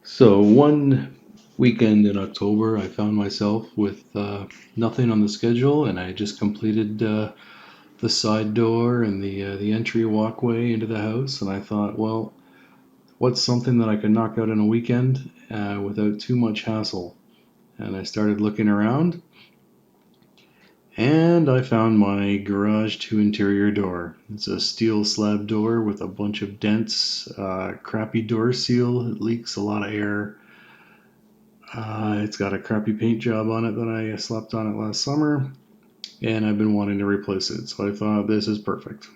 So one weekend in October, I found myself with nothing on the schedule, and I just completed the side door and the entry walkway into the house. And I thought, well, what's something that I could knock out in a weekend without too much hassle? And I started looking around, and I found my garage to interior door. It's a steel slab door with a bunch of dents, crappy door seal. It leaks a lot of air. It's got a crappy paint job on it that I slapped on it last summer, and I've been wanting to replace it, so I thought this is perfect.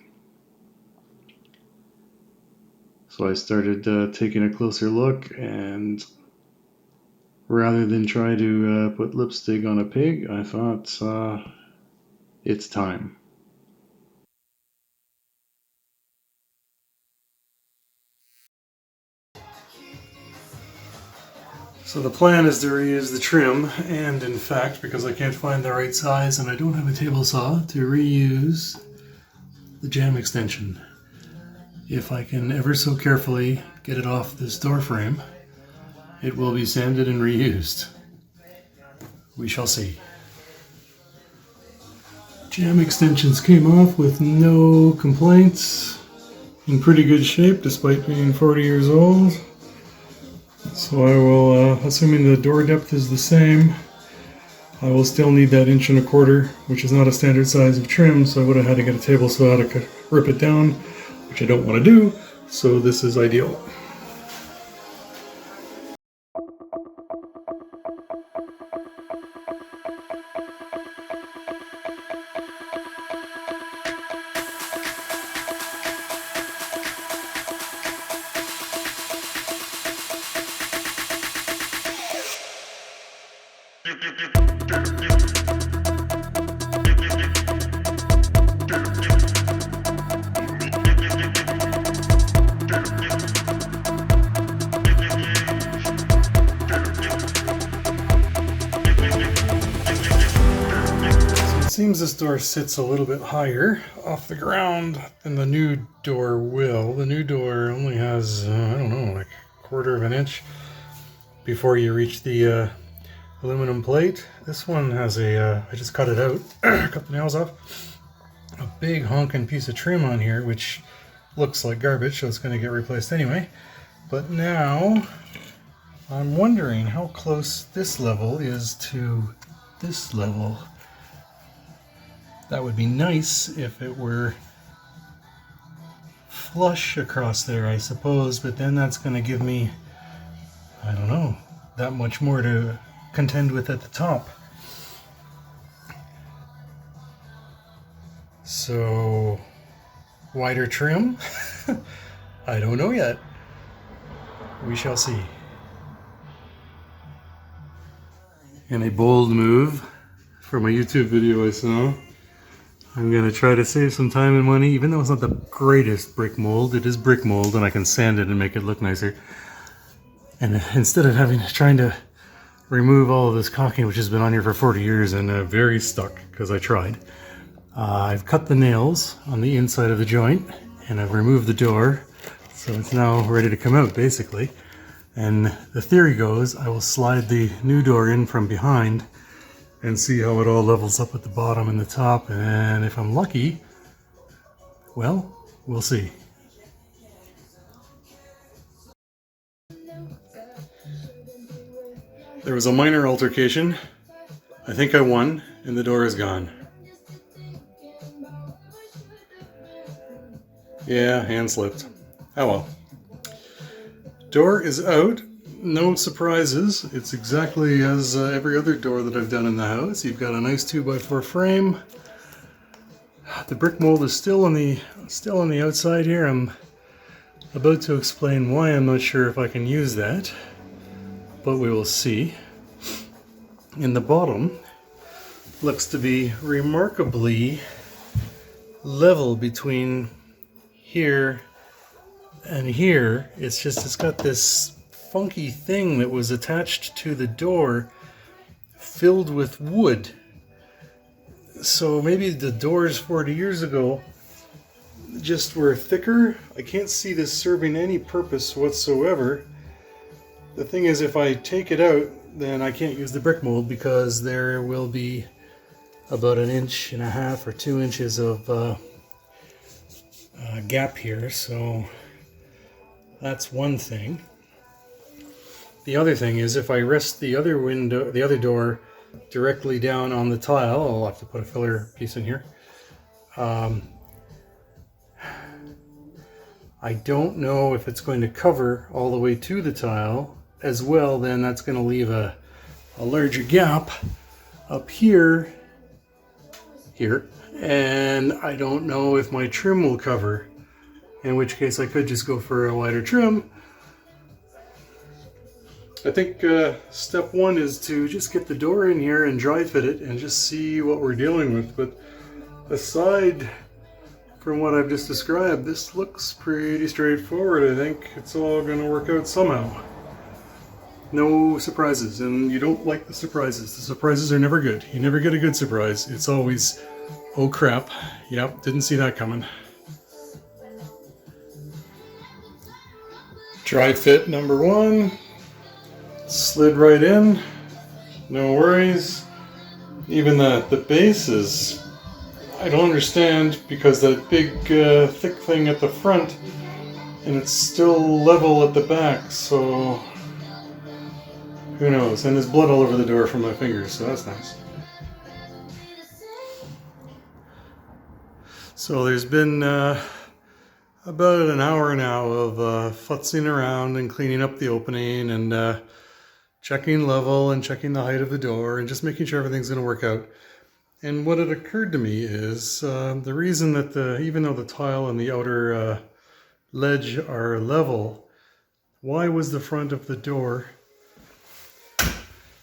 So I started taking a closer look, and rather than try to put lipstick on a pig, I thought it's time. So the plan is to reuse the trim, and in fact, because I can't find the right size and I don't have a table saw, to reuse the jamb extension. If I can ever so carefully get it off this door frame, it will be sanded and reused. We shall see. Jamb extensions came off with no complaints, in pretty good shape despite being 40 years old. So I will, assuming the door depth is the same, I will still need that 1.25 inch, which is not a standard size of trim, so I would have had to get a table saw to rip it down, which I don't want to do, so this is ideal. It seems this door sits a little bit higher off the ground than the new door will. The new door only has, I don't know, like 1/4 inch before you reach the aluminum plate. This one has I just cut it out, cut the nails off, a big honking piece of trim on here, which looks like garbage, so it's going to get replaced anyway. But now I'm wondering how close this level is to this level. That would be nice if it were flush across there, I suppose, but then that's going to give me, I don't know, that much more to contend with at the top. So, wider trim? I don't know yet. We shall see. In a bold move from a YouTube video I saw, I'm going to try to save some time and money, even though it's not the greatest brick mold. It is brick mold, and I can sand it and make it look nicer. And instead of trying to remove all of this caulking, which has been on here for 40 years and very stuck, because I tried, I've cut the nails on the inside of the joint, and I've removed the door, so it's now ready to come out, basically. And the theory goes, I will slide the new door in from behind and see how it all levels up at the bottom and the top, and if I'm lucky, well, we'll see. There was a minor altercation. I think I won, and the door is gone. Yeah, hand slipped. Oh well. Door is out. No surprises. It's exactly as every other door that I've done in the house. You've got a nice 2x4 frame. The brick mold is still on the outside here. I'm about to explain why I'm not sure if I can use that, but we will see. In the bottom looks to be remarkably level between here and here. It's got this funky thing that was attached to the door filled with wood. So maybe the doors 40 years ago just were thicker. I can't see this serving any purpose whatsoever. The thing is, if I take it out, then I can't use the brick mold because there will be about 1.5 or 2 inches of gap here. So that's one thing. The other thing is, if I rest the other door directly down on the tile, I'll have to put a filler piece in here. I don't know if it's going to cover all the way to the tile as well. Then that's going to leave a larger gap up here, and I don't know if my trim will cover, in which case I could just go for a wider trim. I think step one is to just get the door in here and dry fit it and just see what we're dealing with. But aside from what I've just described, this looks pretty straightforward. I think it's all going to work out somehow. No surprises, and you don't like the surprises. The surprises are never good. You never get a good surprise. It's always, oh crap, yep, didn't see that coming. Dry fit number one. Slid right in, no worries. Even the base is, I don't understand, because that big thick thing at the front, and it's still level at the back, so who knows. And there's blood all over the door from my fingers, so that's nice. So there's been about an hour now of futzing around and cleaning up the opening and checking level and checking the height of the door and just making sure everything's going to work out. And what had occurred to me is the reason that even though the tile and the outer ledge are level, why was the front of the door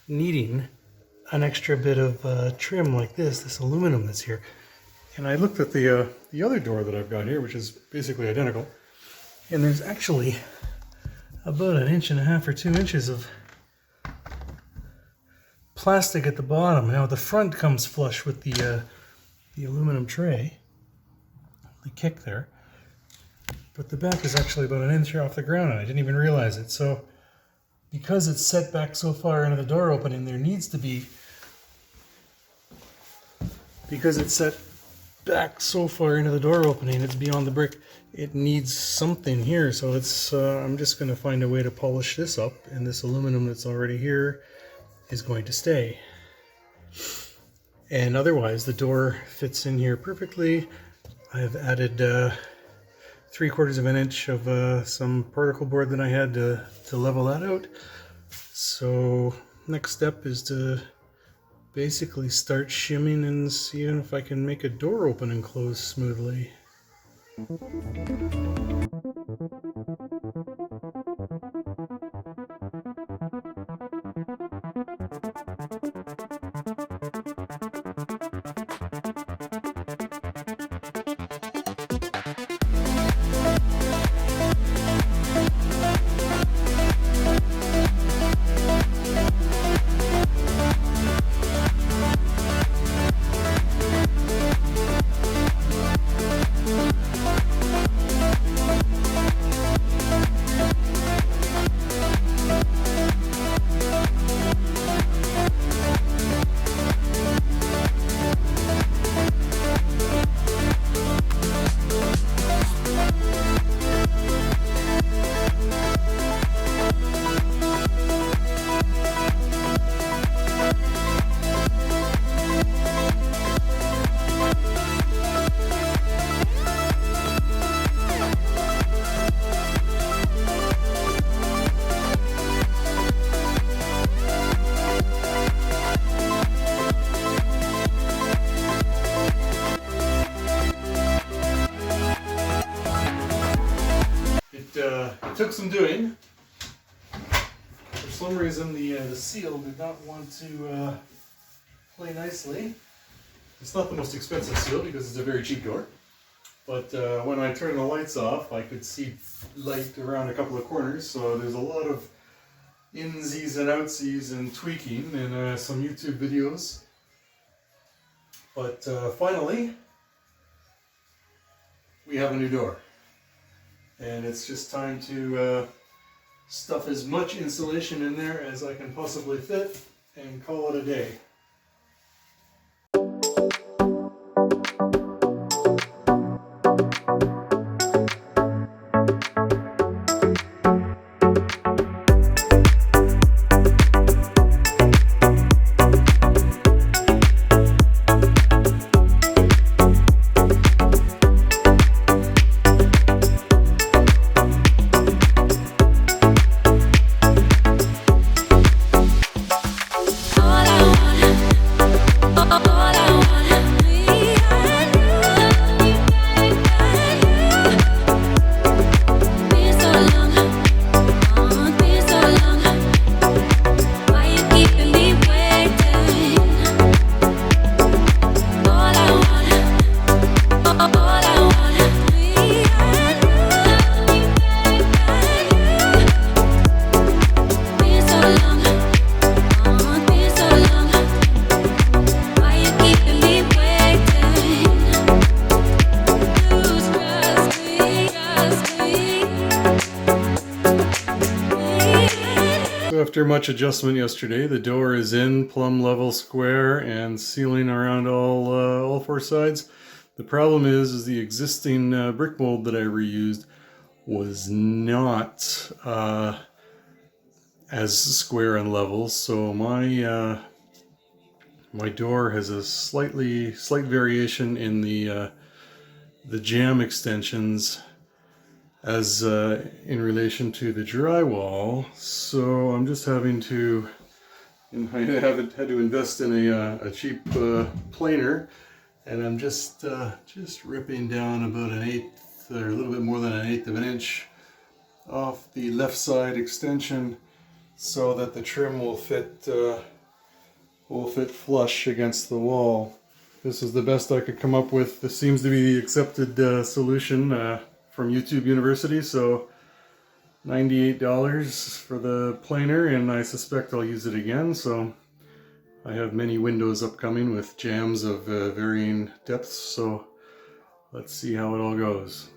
needing an extra bit of trim like this aluminum that's here? And I looked at the other door that I've got here, which is basically identical, and there's actually about 1.5 or 2 inches of plastic at the bottom. Now the front comes flush with the aluminum tray, the kick there, but the back is actually about 1 inch off the ground, and I didn't even realize it. So because it's set back so far into the door opening, there needs to be, because it's set back so far into the door opening, it's beyond the brick, it needs something here. So it's I'm just going to find a way to polish this up, and this aluminum that's already here is going to stay. And otherwise the door fits in here perfectly. I've added 3/4 of an inch of some particle board that I had to level that out. So next step is to basically start shimming and seeing if I can make a door open and close smoothly. It took some doing. For some reason the seal did not want to play nicely. It's not the most expensive seal because it's a very cheap door. But when I turned the lights off, I could see light around a couple of corners. So there's a lot of insies and outsies and tweaking in some YouTube videos. But finally, we have a new door. And it's just time to stuff as much insulation in there as I can possibly fit and call it a day. After much adjustment yesterday, the door is in plumb level square and ceiling around all four sides. The problem is the existing brick mold that I reused was not as square and level, so my my door has a slight variation in the jamb extensions as in relation to the drywall, so I'm just having to, I haven't had to invest in a cheap planer, and I'm just ripping down about an eighth, or a little bit more than an eighth of an inch off the left side extension, so that the trim will fit flush against the wall. This is the best I could come up with. This seems to be the accepted solution from YouTube University, so $98 for the planer, and I suspect I'll use it again. So I have many windows upcoming with jambs of varying depths, so let's see how it all goes.